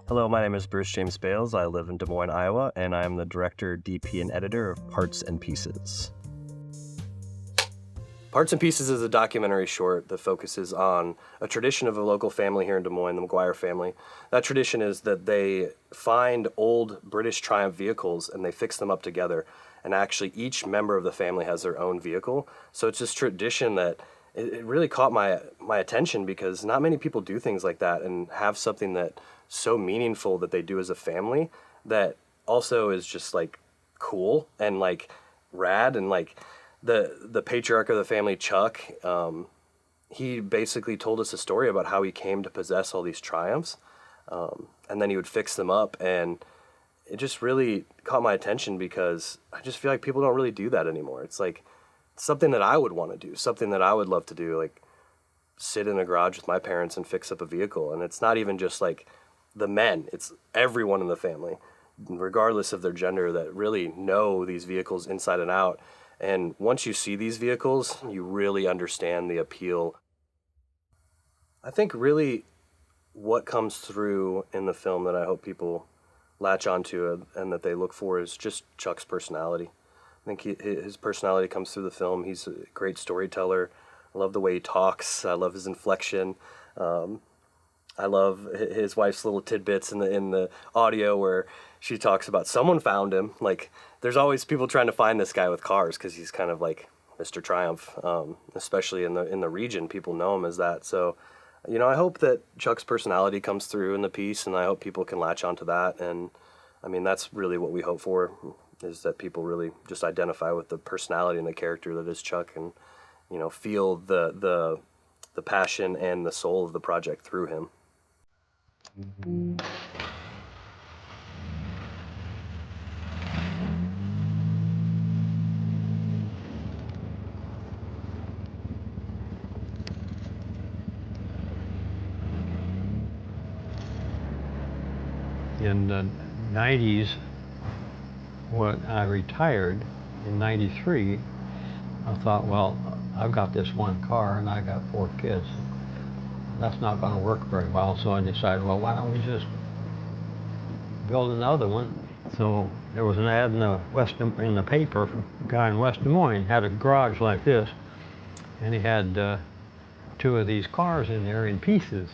Hello, my name is Bruce James Bales. I live in Des Moines, Iowa, and I am the director, DP, and editor of Parts and Pieces. Parts and Pieces is a documentary short that focuses on a tradition of a local family here in Des Moines, the McGuire family. That tradition is that they find old British Triumph vehicles and they fix them up together. And actually, each member of the family has their own vehicle. So it's this tradition that it really caught my attention because not many people do things like that and have something that so meaningful that they do as a family that also is just like cool and like rad. And like the patriarch of the family, Chuck, he basically told us a story about how he came to possess all these Triumphs, and then he would fix them up, and it just really caught my attention because I just feel like people don't really do that anymore. It's like something that I would want to do, something that I would love to do, like sit in a garage with my parents and fix up a vehicle. And it's not even just like the men, it's everyone in the family, regardless of their gender, that really know these vehicles inside and out. And once you see these vehicles, you really understand the appeal. I think really what comes through in the film that I hope people latch onto and that they look for is just Chuck's personality. I think his personality comes through the film. He's a great storyteller. I love the way he talks. I love his inflection. I love his wife's little tidbits in the audio where she talks about someone found him. Like, there's always people trying to find this guy with cars because he's kind of like Mr. Triumph, especially in the region. People know him as that. So, you know, I hope that Chuck's personality comes through in the piece, and I hope people can latch onto that. And I mean, that's really what we hope for, is that people really just identify with the personality and the character that is Chuck, and, you know, feel the passion and the soul of the project through him. In the 90s, when I retired in 93, I thought, well, I've got this one car and I got 4 kids. That's not going to work very well, so I decided, well, why don't we just build another one? So there was an ad in the paper, a guy in West Des Moines had a garage like this, and he had 2 of these cars in there in pieces.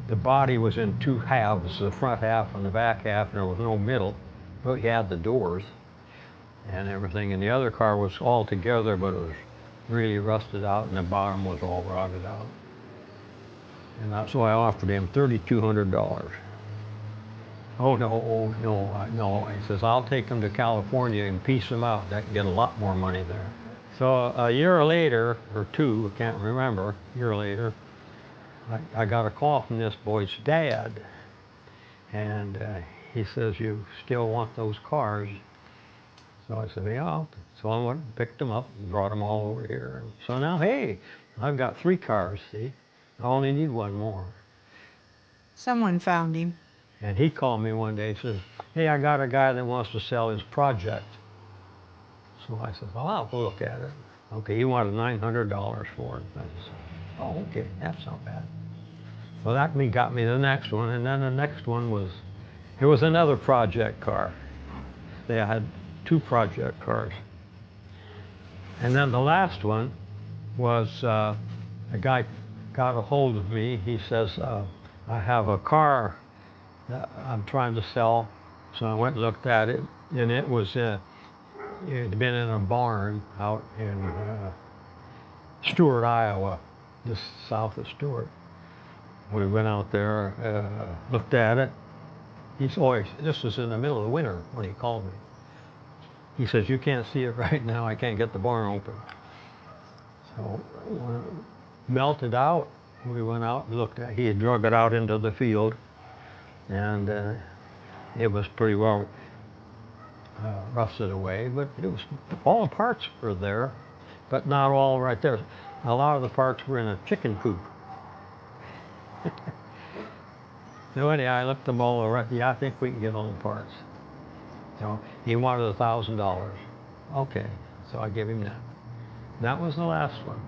The body was in 2 halves, the front half and the back half, and there was no middle, but he had the doors and everything. And the other car was all together, but it was really rusted out, and the bottom was all rotted out. And that's why I offered him $3,200. Oh no, no. He says, I'll take them to California and piece them out. I can get a lot more money there. So a year later, or 2, I can't remember, a year later, I got a call from this boy's dad, and he says, you still want those cars? So I said, yeah. So I went and picked them up and brought them all over here. And so now, hey, I've got 3 cars, see? I only need 1 more. Someone found him. And he called me one day and says, hey, I got a guy that wants to sell his project. So I said, well, I'll go look at it. Okay, he wanted $900 for it. I said, oh, okay, that's not bad. Well, that got me the next one, and then the next one was, it was another project car. They had 2 project cars. And then the last one was, a guy got a hold of me. He says, I have a car that I'm trying to sell. So I went and looked at it, and it was, it had been in a barn out in Stewart, Iowa, just south of Stewart. We went out there, looked at it. He's always, this was in the middle of the winter when he called me. He says, you can't see it right now, I can't get the barn open. So when it melted out, we went out and looked at it. He had drug it out into the field, and it was pretty well rusted away, but it was, all the parts were there, but not all right there. A lot of the parts were in a chicken coop. So anyhow, I looked them all over. Yeah, I think we can get all the parts. So he wanted $1,000. Okay, so I gave him that. That was the last one.